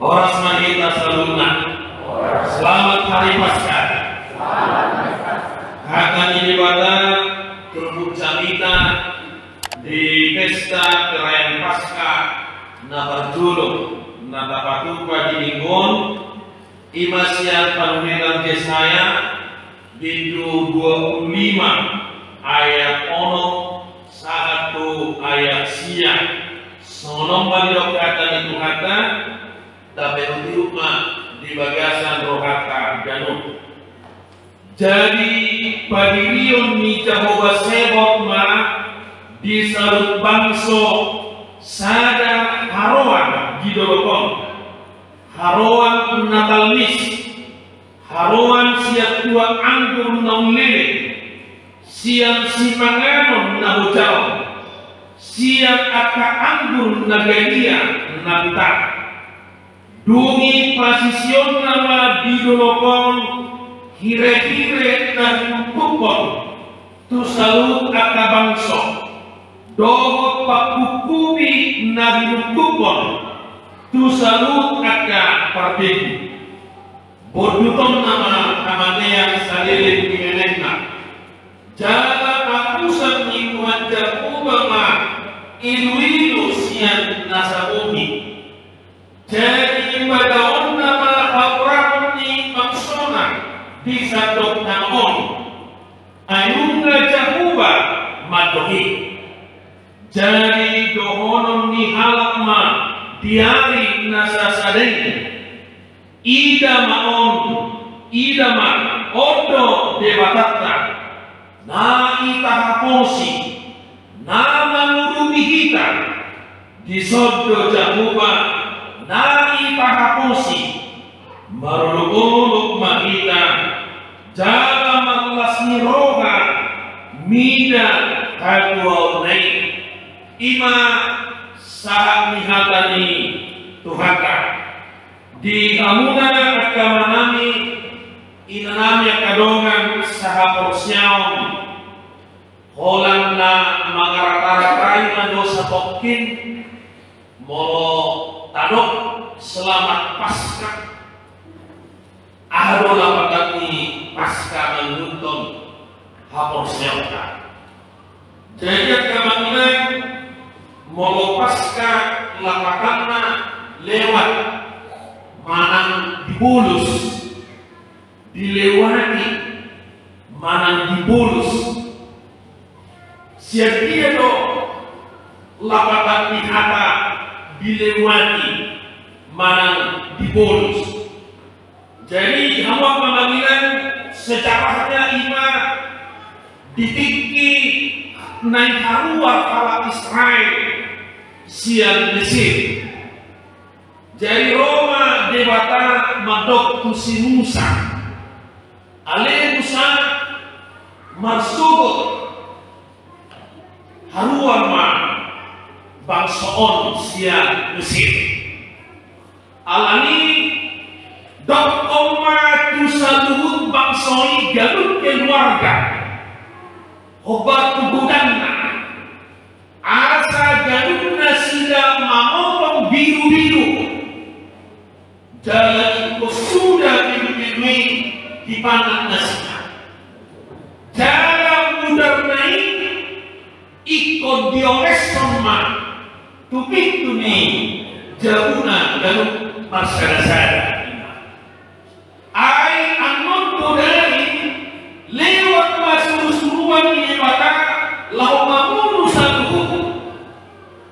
Oras Mahita Saluna. Selamat Hari Paskah. Akan ibadah Tubuh Jamita di pesta perayaan Paskah Nabarjulu Natapatupa di Ingon Imasian Panumelan Jesaya Bindu 25 ayat 1 ayat siang sonom balilok kata itu kata tapi di rumah di bagasan rohaka ganut. Jadi padirion ni Jehovah Sebot ma di salut bangso sada haroan gidolokon haroan natalmis haroan siap tua anggur naung lele siang simanganon na hujau siang aka anggur na gadia nanta dungi pasision nama didolokon hire-hire na kupon tu salut aka bangso dohot pakukubi na dinukupon tu salut aka parteku boduton nama kamanea salele pimenena jala akusan ni kuanja ubama ilu-ilu sian nasabumi jadi badaon nama haprakon ni maksona di sadok naon ayunga jahuba madohi jadi dohonon ni halakma diari nasasadeng ida ma odo debatata na itahaposi na mangurubi kita disodo jahuba na itahaposi maruluguluk mahita jala maglasni roha mida kaduaunai ima sahak nihatani tuhaka di amuna akamanami inanami akadongan sahaporsiaon holang na mangarakarai na dosa pokin molo tadok selamat Paskah ahdo lapagani Paskah menguntun haporsiaon jadi akamangan molo Paskah lapakanna lewat manang dibulus dilewani manang dibulus siap dia do lapatan dihata dilewani manang dibulus jadi hawa pemanggilan sejarahnya ima ditiki naik haruah ala Israel siang Mesir jadi Roma debata madok tusi Musa ale Musa marsubut haruah ma bangsaon siang Mesir alani dok oma tusaluhut bangsoi galut keluarga obat tubudanna asa galutna sila mamotong biru-biru jalan itu sudah dibimbing di pandang nasihat jalan mudah naik ikut dioles sama tupik tuni jauhna galut masyarakat ai anon bodari lewat masuk-suruan ini maka lau mamunu satu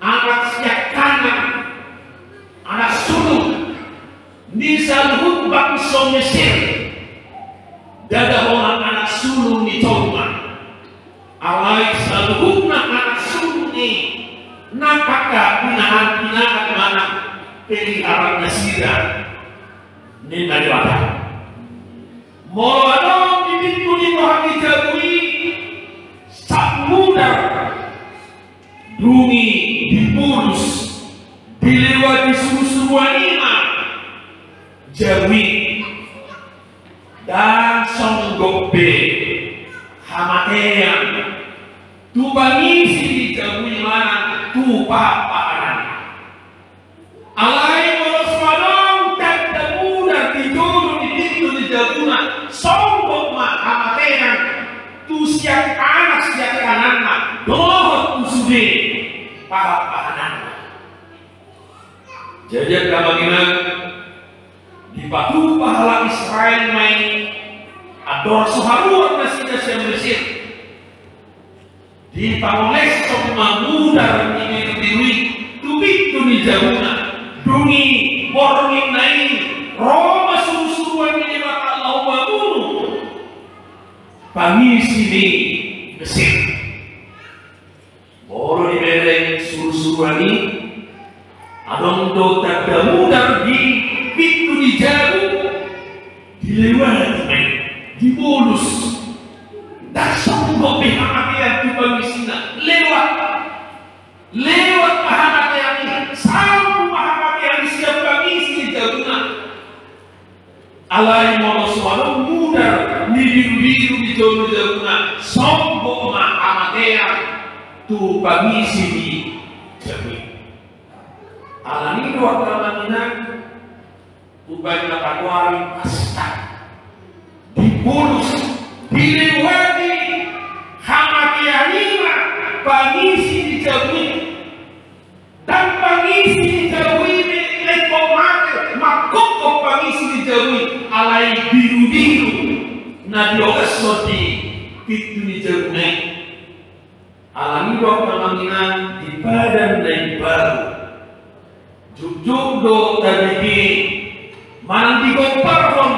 anak siap kanan anak sulung di salhut bangsa Mesir dada orang anak sulung di Toma alai salhutna anak sulung ni napaka pinahan mana peliharaan Nasira ni dari mana mau ada pintu di bawah dijabui sak muda dungi dipulus dilewati suruh-suruhan iman jawi dan songgobe hamatean tubangisi di jawi mana tu paparan alai molos padong pahapahanan. Jadi kabanginan di batu pahala Israel main ador soharuan nasi Mesir di pamoles sama muda ini diwi tubik tuni jahuna dungi borongin naik Roma suruh-suruhan ini maka Allah membunuh pangisi di Mesir borong di bereng suruh-suruhan ini adong do terdamudar di pintu di jauh dilewati main di bonus tak sanggup pihak-pihak di pangisina lewat pihak-pihak ini sanggup pihak-pihak di siap pangisi di jauhnya alai mono suara muda biru-biru di jauh-jauhnya sanggup pihak-pihak tu pangisi di jauhnya alami dua kelamanginan ubah nakakwari pasta dibulus dilewati hamakianima pangisi dijauhi dan pangisi dijauhi lekomake makoko pangisi dijauhi alai biru-biru na diokeso di pintu dijauhi alami dua kelamanginan di badan dan baru Jujuk do tadi mandi komparhon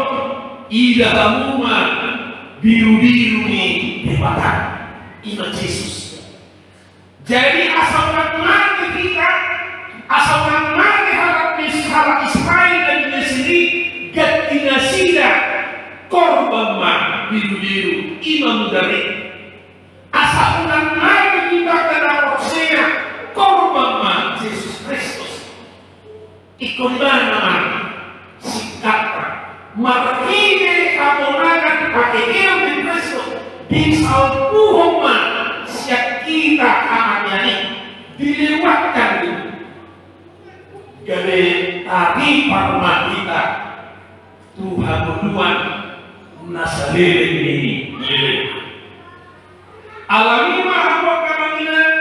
ida hamuma biru-biru ni di mata iman Yesus. Jadi asal mati kita, asal mati harap Israel dan Mesir gatina sida korban ma biru-biru iman dari asal mati kita kena Hosea korban ma Yesus Kristus. Ikut mana sikapnya markine kamonakan pakaian di Kristus di salpuhoma siap kita amatnya ini dilewatkan dari tadi parma kita Tuhan berdoa nasalele ini alami maha kamanginan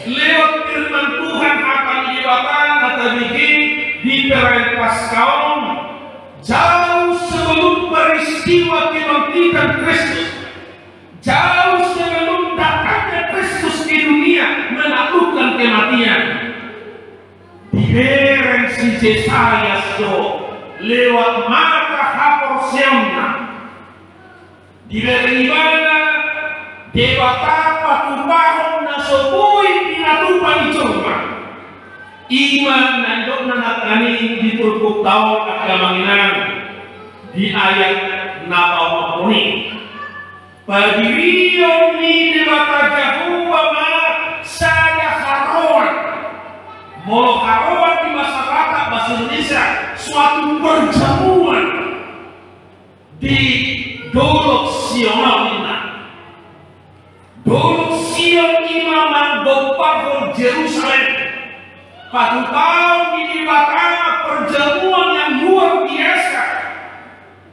lewat firman Tuhan akan lewatan atau bikin di perempas kaum jauh sebelum peristiwa kebangkitan Kristus, jauh sebelum datangnya Kristus di dunia menaklukkan kematian. Dibereng si Yesaya lewat mata haporseona dibereng ibana dewata patupahon na sobui pinatupan icoba iman nandok nanakani di turkuk tau akamanginan di ayat napawakuni pagiriyo ni dewata jahuwa ma sada haroan molo haroan di masyarakat bahasa Indonesia suatu perjamuan di Dolok Sionalina Dolok Sion imaman Bopahon Jerusalem pada tahun ini bakal perjamuan yang luar biasa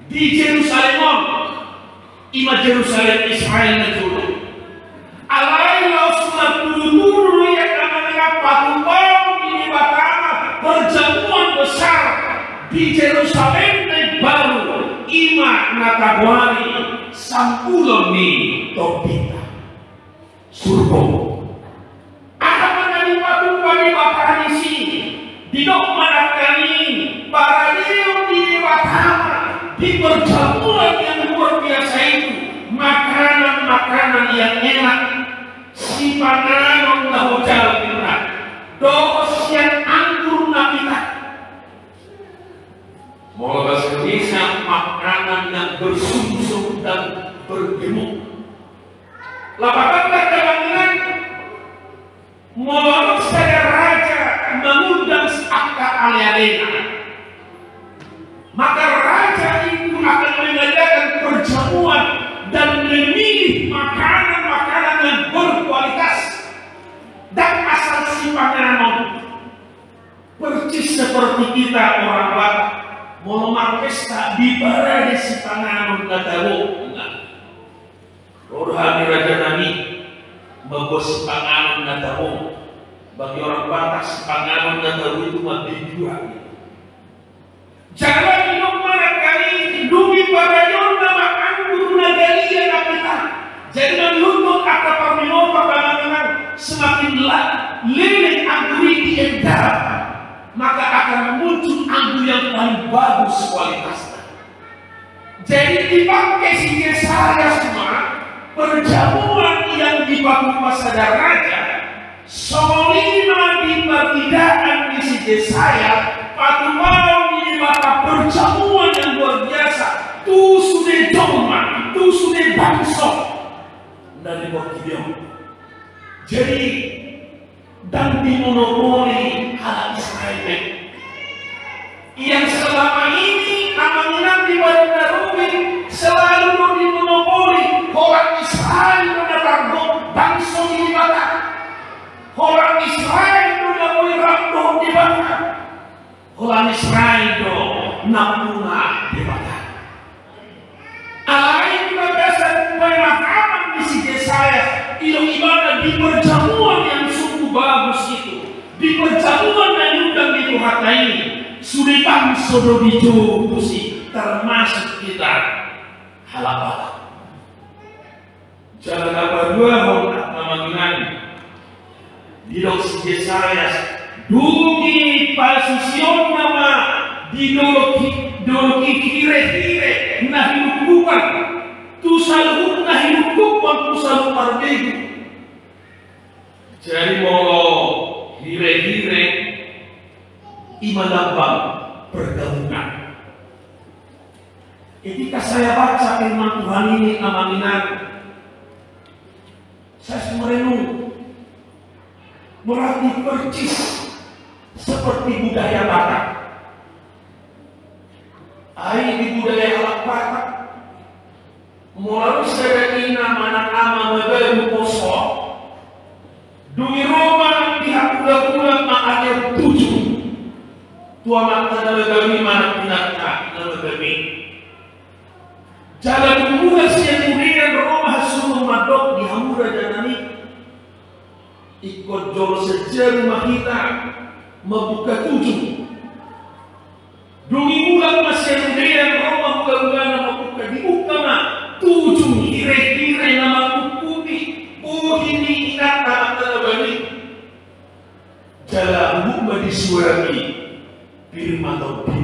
di Jerusalem ima Jerusalem Israel na dulu alai laos na dulu ya karena pada tahun ini bakal perjamuan besar di Jerusalem yang baru ima natagwari sampulon ni topita surga akan menjadi waktu pada bakaran isi didok manakani para diu di watama di perjamuan yang luar biasa itu makanan-makanan yang enak si panganon lahu jalbirna dos yang anggur napita mau bahasa Indonesia makanan yang bersumsum dan bergemuk lapakanlah kebanginan menurut saya raja mengundang akta alialena maka raja itu akan mengadakan perjamuan dan memilih makanan-makanan yang berkualitas dan asal si panganon persis seperti kita orang Batak mau pesta di barang si panganon katamu rohani raja nami membos panganon na taho. Bagi orang Batak, panganon na taho itu mabidua. Jangan minum barangkali dumi barayon nama anggur na galia na kita. Jadi menurut akar perminum panganan semakin leleng anggur ini endap, maka akan muncul anggur yang paling bagus kualitasnya. Jadi dipakai si saya semua perjamuan yang dipakai pada raja solima di perbedaan di si saya patu mau ini maka perjamuan yang luar biasa tu sudah doma tu sudah bangsa dari Borneo. Jadi dan dimonopoli hal Israel yang selama ini amanah di Barunarumi selalu dimonopoli orang Israel menetapkan bangsa di Batak. Orang Israel sudah mulai rambuh di Batak. Orang Israel itu nampuna di Batak. Alain berdasar pemahaman di sisi saya, itu ibadah di perjamuan yang sungguh bagus itu, di perjamuan yang undang itu harta ini. Sudah bangsa dijubusi termasuk kita halabala. Jalan apa dua hondak namanginan di doksi Yesaya dungi palsusion nama di doloki kire-kire nah hidup tu saluk nah hidup tu saluk arbegu. Jadi mau kire-kire imalambang pergabungan. Ketika saya baca firman Tuhan ini amanginan, saya merenung berarti percis seperti budaya Batak. Di budaya alam Batak melalui sedekina mana-nama megalu poso dumi Roma pihak budak-budak makanya 7 tua mata dalam kami mana tinakna dalam kami jalan kumura siya kemudian Roma suruh madok di hamura janani ikut jol sejar rumah kita membuka 7 dungi bulan masih kemudian Roma buka-buka membuka dibuka na 7 kira-kira nama kukumi ini ingat nama dalam kami jalan rumah disuami firman Tuhan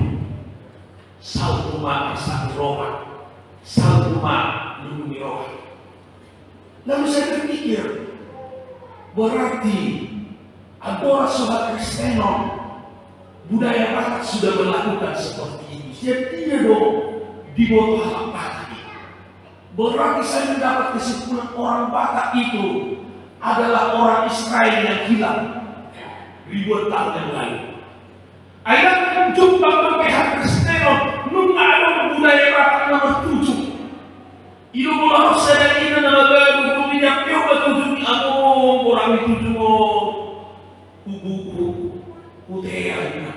saluma asal Roma saluma lumi roh. Lalu saya berpikir berarti adora sobat Kristeno budaya Batak sudah melakukan seperti itu. Jadi dong di bawah hal Batak. Berarti saya mendapat kesimpulan orang Batak itu adalah orang Israel yang hilang ribuan tahun yang lalu. Ayat jumpa berpihak Kristeno mengalami budaya Batak nomor 7. Itu mulai sedang ini nama baru minyak pioba 7 orang itu kubu uteanya.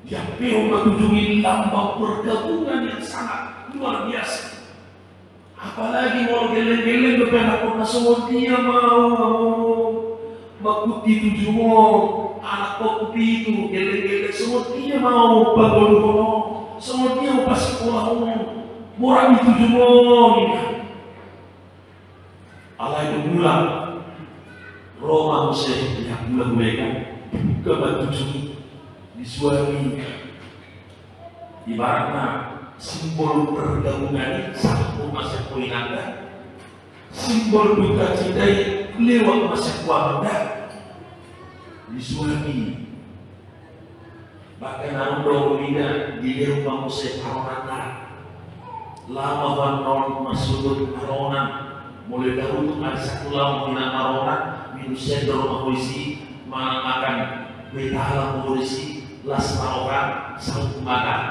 Yang pioba 7 ini lambang pergabungan yang sangat luar biasa. Apalagi mau geleng-geleng berpihak kota semua dia mau makuti 7 anak kopi itu geleng-geleng semua dia mau bangun semua dia mau pas sekolah orang itu ini Allah itu pulang Roma Mesir yang pulang mereka ke batu cumi di suami ibaratnya simbol pergabungan satu masa poin anda simbol duka cinta lewat masa kuanda di suami bahkan orang Romina di rumah Mesir Arona lama banon masuk Arona mulai dahulu ada satu lama bina Arona minusnya dorong polisi mana makan betala polisi las orang satu makan.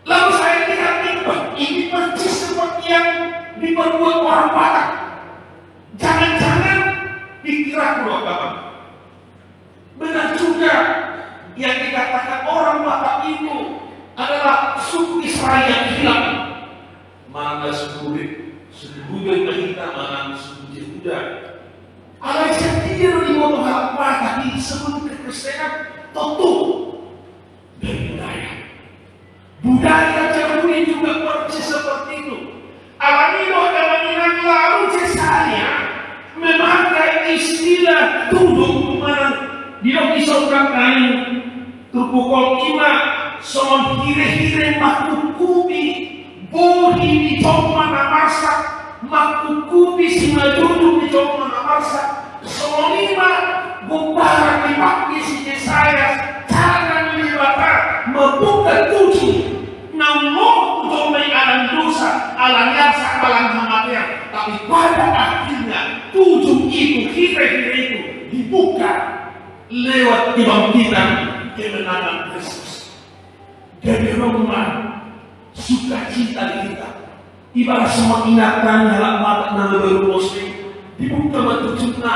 Lalu saya lihat ini persis seperti yang diperbuat orang Batak. Jangan-jangan dikira keluar kapan. Benar juga yang dikatakan orang Batak itu adalah suku Israel yang hilang. Mana suku Buddha kita, mana suku Yehuda sebelum kekristenan tentu dari budaya. Budaya Yahudi juga persis seperti itu. Alamido dan lalu saya memakai istilah tubuh mana dia bisa kain terpukul ima son hire-hire makukubi bodi di coma namasa makukubi simajudu di coma namasa son lima bumbara dipakai si Yesaya cara dibakar membuka tujuh namun untuk alam dosa, alam yasa, alam kematian. Tapi pada akhirnya tujuh itu, kira-kira itu dibuka lewat kebangkitan kemenangan Kristus. Jadi rumah sukacita kita. Ibarat semua ingatan dalam mata nama baru Muslim dibuka matujuna.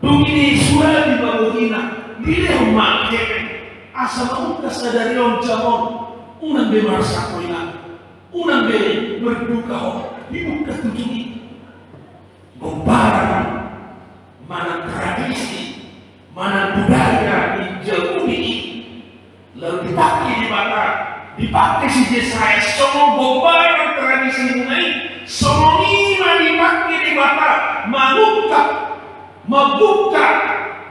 Begini suara di bawah hina. Bila rumah kemen asal mau kesadari orang jamon. Unang be merasa koina, unang be berduka ho, dibuka tujuh ini. Gombaran, mana tradisi, mana budaya dijauhi ini, lalu dipakai di mata, dipakai si Yesaya. Semua gombaran tradisi mulai, semua lima dipakai di mata, membuka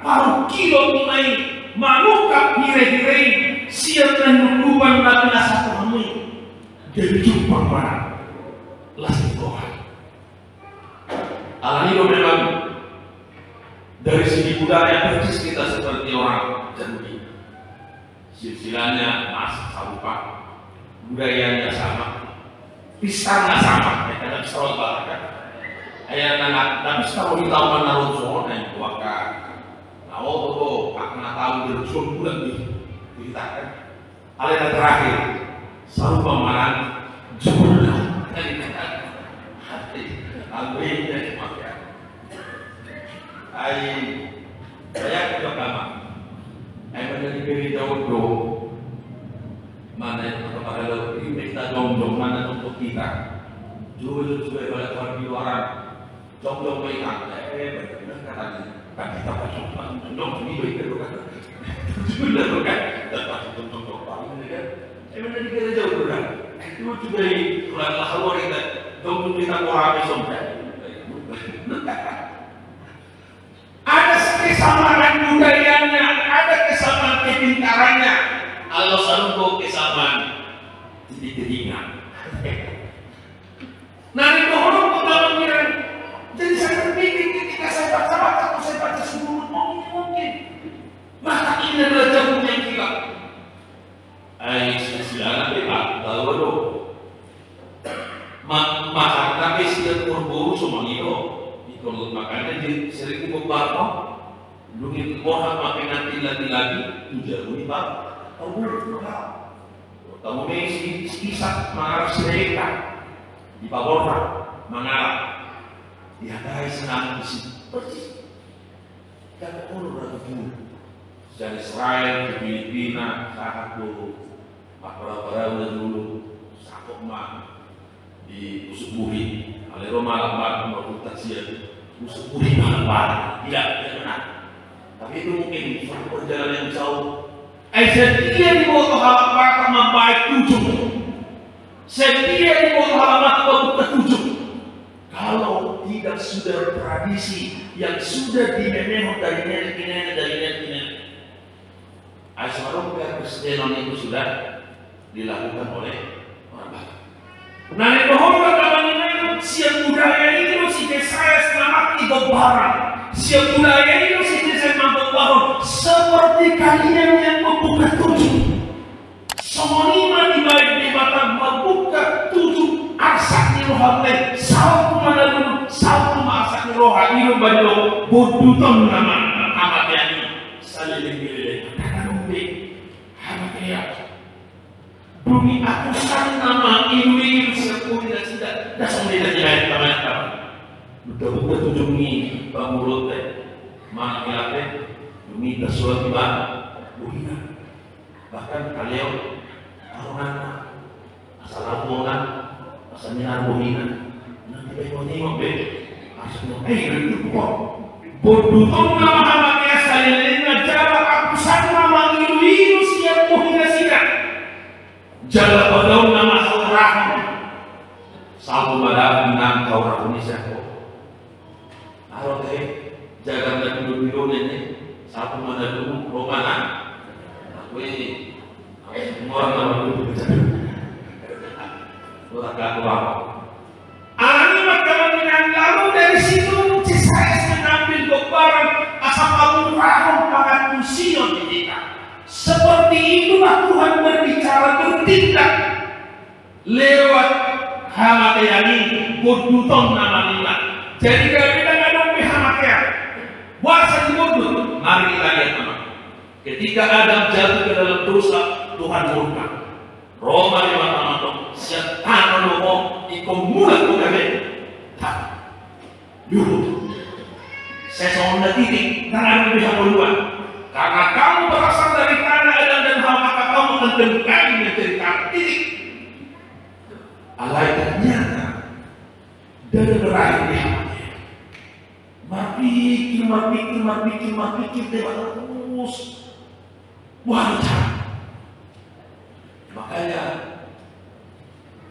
paruh kilo mulai, membuka hire-hire. Siap dan berubah nabi nasa kami dari jumpa para lasih Tuhan. Alamido memang dari segi budaya persis kita seperti orang Yahudi. Silsilahnya masih serupa, budayanya sama, pisangnya sama. Karena pisau kan, ayat anak tapi kalau kita menaruh zona yang tuakan, nah oh karena tahu berjuang bulan ini. Kita kan alena terakhir selalu pemahaman jumlah dari hati alwenya maka saya pertama menjadi diri jauh mana kepada kita jom mana untuk kita juga oleh Tuhan di luar jom mereka kata kita pasang jom ini baik kata sudah bukan dapat untuk paling ini kan emang dari kita jauh bukan itu juga di kurang lahawar kita untuk kita orang sampai ada kesamaan budayanya ada kesamaan kepintarannya Allah selalu kesamaan titik-titiknya nah itu orang pertamanya jadi saya berpikir ketika saya baca atau saya baca sebelum mungkin maka ini adalah jamu yang gila. Silakan kita lalu makan tapi setiap berburu semua itu makanya jadi sering membaca dungin mohon makan nanti lagi tujuh pak kamu ini kisah mengarah mereka di Paborna mengarah dihadai senang di sini persis dan orang berapa dari Israel ke Filipina, saat dulu, para dulu, sakok mah di Usupuri, oleh Roma lambat melakukan siap, Usupuri lambat, tidak benar. Tapi itu mungkin suatu perjalanan yang jauh. Setia di bawah halaman membaik tujuh, setia di bawah halaman membuka tujuh. Kalau tidak sudah tradisi yang sudah dimeneng dari nenek Asmarum Kristendom itu sudah dilakukan oleh orang Batak. Nah, itu orang siap budaya ini si Yesaya selamat Gombaran. Siap budaya ini si Yesaya Gombaran seperti kalian yang membuka tujuh. Semua lima dibalik di mata membuka tujuh asak di rohani. Satu mana dulu, satu asak di rohani. Ilu baju buduton nama amat yani saling bumi aku sang nama ilu sepuluh dan tidak dasar tidak jalan teman-teman betul-betul tunjungi bangulut mana kilate bumi tersuat di mana buhina bahkan kalian aronan asal lampungan asal minar buhina nanti baik-baik asal itu kok bodoh nama amatnya sekali Jala badaw na masaurahon. Sabu malam binang kau rakuni siapa? Aro teh jaga na dulu ini. Sabu mana dulu romana. Wih, orang dulu berjalan. Orang apa? Ani makanan lalu dari situ Cisayas mengambil barang asal kamu rahom pangan musion kita. Seperti itulah Tuhan berbicara bertindak lewat Hamakean ini bordutong nama lima. Jadi kalau kita ngadong ke Hamakean, puasa di bordut, mari kita lihat nama. Ketika Adam jatuh ke dalam dosa, Tuhan murka. Roma 5:6, setan menunggu ikut mulut kami. Tak, dulu. Saya titik tangan lebih duluan. Karena kamu berasal dari tanah Adam dan Hawa, maka kamu akan kembali menjadi tanah titik. Alai ternyata dari berakhir di hati. Mapikir terus. Wajar. Makanya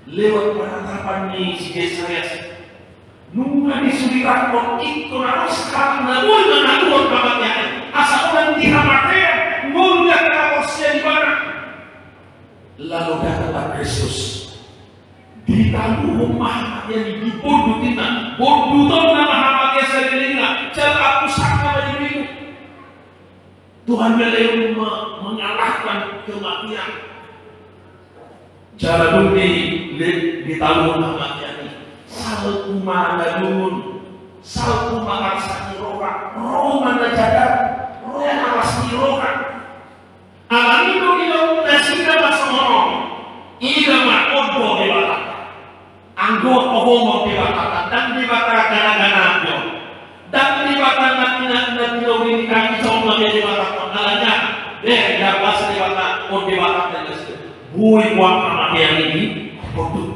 lewat penatapan ini si Yesayas nunga disuliran kok itu harus sekarang namun mengatur kamatnya asal orang dihamakan mulia kaosnya di mana lalu datang Kristus ditangguh mahamatnya di bordutina borduton nama hamatnya sendirinya cara aku sama dirimu Tuhan beliau mengalahkan kematian cara dunia ditangguh hamatnya salku manadun salku mangasani roha najada roha rasmi roha alamido ilo nasida basono ila makodo dewata anggo ohomo dewata dan dewata gana-gana dan dewata natina ini kami sama dewata konalanya ya bahasa dewata o dewata tenas bui buang amat yang ini kodo.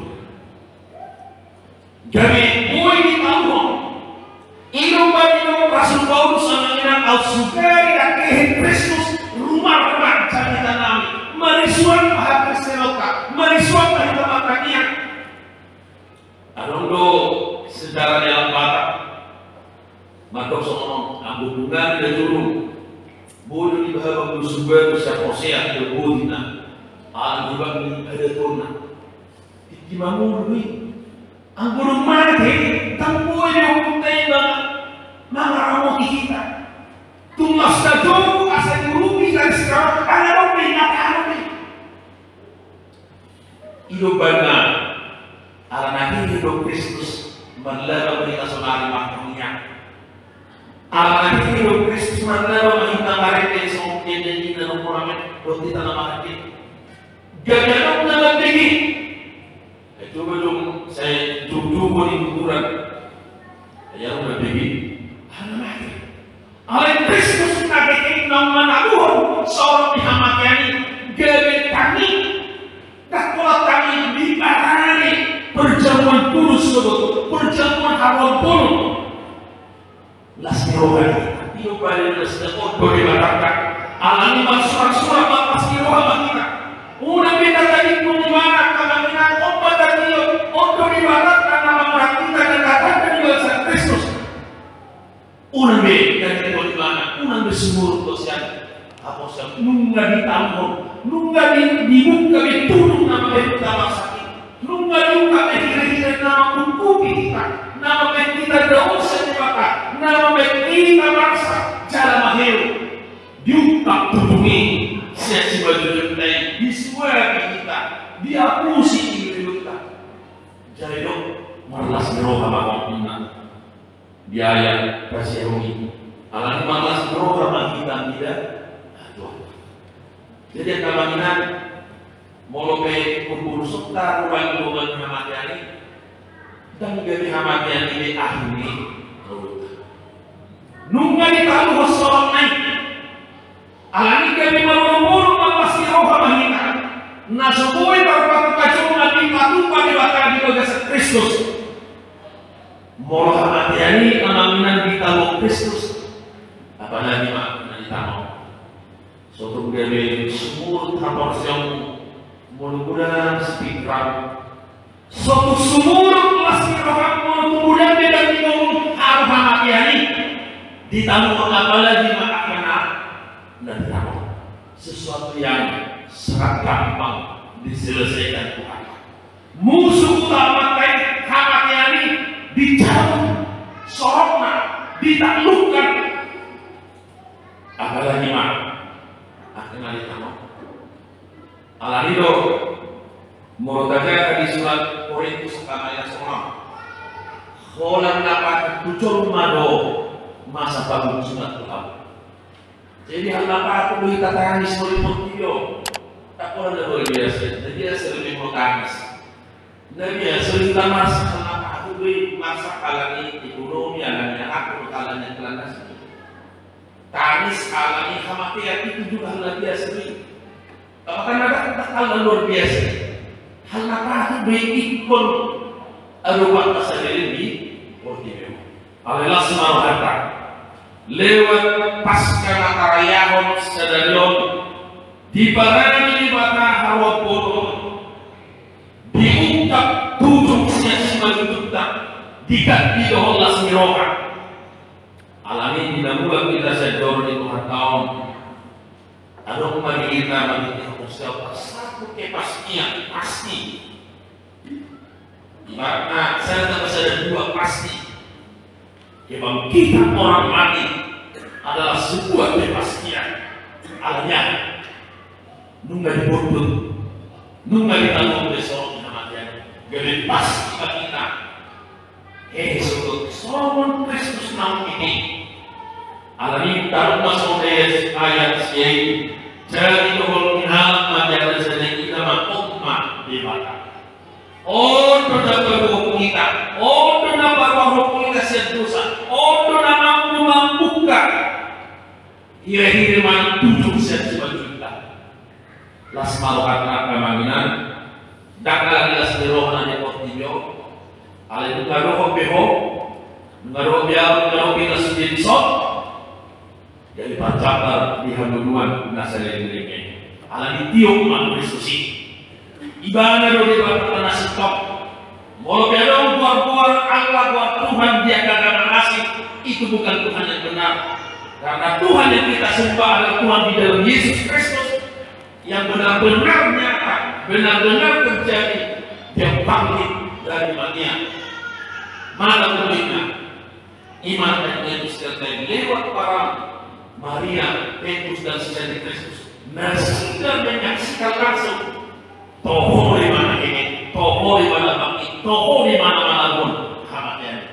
Jadi, boleh ditahu, ino Rasul Paulus mengenal al-sugari dan Kristus rumah-rumah jadi tanami, merisuan bahasa Kristeloka, merisuan bahasa matanya. Adondo sejarah dalam batak, matok sono ambungan dan dulu, boleh dibahas bersuara bersama Hosea dan Bodina, al-Ibang ada turna, gimana dulu? Ang gulong mati, tampuin yung puntay mga ramot kita. Tumas na doon, asa gurupi ka sekarang, ano may nakano iluban na, alam hidup Kristus, manlaro kita sa marimang niya. Alam hidup Kristus, manlaro mahintang maritin sa umkin na hindi na nung namin, doon kita na maritin. Gaganong na magdigi. Coba dong saya jumpa di kuburan. Ayah udah begini. Oleh Kristus nabi nang manaluhon seorang dihamakani gawe kami kakulat kami dibarani perjamuan kudus sebut perjamuan awal pun las rohani itu balik las dekot boleh berangkat alami surat-surat pasti rohani kita una kita tadi mengibarat untuk ibaratkan nama kita dan katakan juga sang Kristus. Unang be dan itu di mana? Unang bersumur dosa. Apa sih? Nungga ditampung, nungga dibuka diturun nama kita sakit, nungga dibuka kira-kira nama hukum kita, nama kita dosa dibaka, nama kita maksa cara mahir diungkap tubuhi sesi baju kita, disuai kita, dihapusi kita. Jadi dong, malas roh sama kita. Biaya kasih rohi. Alam malas roh sama kita tidak. Aduh. Jadi kebangkitan molope kumpul sukta ruang hubungan hamatiani dan gabi hamatiani di akhiri. Nungga ditahu seorang naik. Alami gabi marumur pasti roh sama kita. Nasubui terpaku kacung nabi patuh pada bakal di Kristus. Molo hamatiani amaminan ditahu Kristus. Apalagi mak ditahu. Suatu gawe semua proporsi mudah-mudahan sepikiran suatu sumur kelas rohak mudah-mudahan tidak bingung harus hati ditanggung apalagi makna dan tahu sesuatu yang sangat gampang diselesaikan Tuhan. Musuh utama hati dicabut, sorokna, ditaklukkan. Apalagi mah akhirnya ditanggung. Alarido Morotaja di surat Korintus ayat 10. Kholan dapat tujuh mado masa bangun sunat Tuhan. Jadi hal apa aku beli tataran di seluruh video. Tak pernah ada luar biasa. Jadi dia sering bertangis. Nabi ya sering tamas kenapa aku beli masa kalani ekonomi alami aku kalanya kelanas. Tangis alami kematian itu juga hal biasa sering. Akan ada hal luar biasa. Hal apa aku beli ikon arwah saja ini. Allah Subhanahu wa taala lewat pasca nakarayahon sadarion dibarani bata hawapono diungkap tujuh siapa diungkap diganti Allah semiroka alami dinamula kita sejauh di Tuhan tahun ada umat kita bagi kita satu kepastian pasti karena saya tak ada dua pasti. Kebangkitan orang mati adalah sebuah kepastian. Alanya nunggu dibunuh, nunggu ditanggung besok kematian. Jadi pasti kita. Esok Solomon Kristus nam ini. Alami taruh masuk ayat ini. Jadi kalau hal majalah sedang kita makmum di mata. Oh, terdapat hukum kita. Oh, terdapat hukum kita siap dosa. Oh, terdapat membuka. Kira-kira tujuh siap juta. Las marokat kemaginan. Dakar las berohan yang optimio. Alih itu ngaruh beho. Ngaruh biar ngaruh kita sendiri sok. Jadi pacar di handuan nasal ini. Alih tiup manusia. Ibadah dari bapak nasi top. Mau bedong buat Allah buat Tuhan dia kagak ngasih itu bukan Tuhan yang benar. Karena Tuhan yang kita sembah adalah Tuhan di dalam Yesus Kristus yang benar-benar nyata, benar-benar terjadi. Dia bangkit dari matinya. Malam berikutnya iman dan Yesus terjadi lewat para Maria, Petrus dan sesama Kristus. Nah, sudah menyaksikan langsung. Toho di mana ini, toho di mana bangkit, toho di mana pun kamatnya.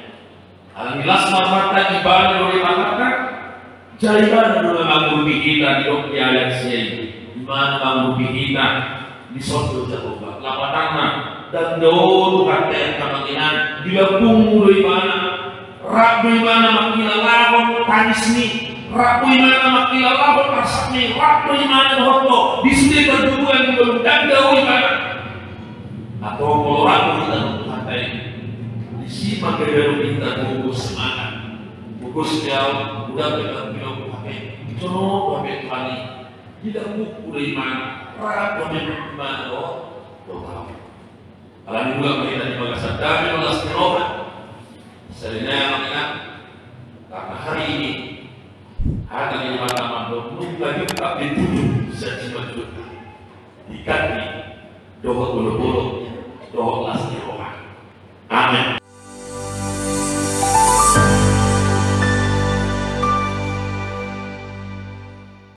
Alhamdulillah semata ibadah dari masyarakat, jaliban dulu mengubah kita di ayat ini, iman mengubah kita di sorga Jehovah. Lapatannya dan doa hati yang kemungkinan dilapung dari mana, rabu di mana makin lawan tanis ni. Rabu imana makila labot rasakni, rabu imana hoto, disini berdua yang belum dandau imana. Atau kalau rabu kita menghantai, disimak keberu kita bungkus semangat, bungkus jauh, udah bilang pakai, coba pakai Tuhan tidak buku dari mana, rabu imana tahu. Alhamdulillah kita di Makassar dari Allah Subhanahu Sebenarnya yang mengingat karena hari ini ada yang mengatakan nunggu juga dituduh sejumlah juta diganti doa bulu-bulu doa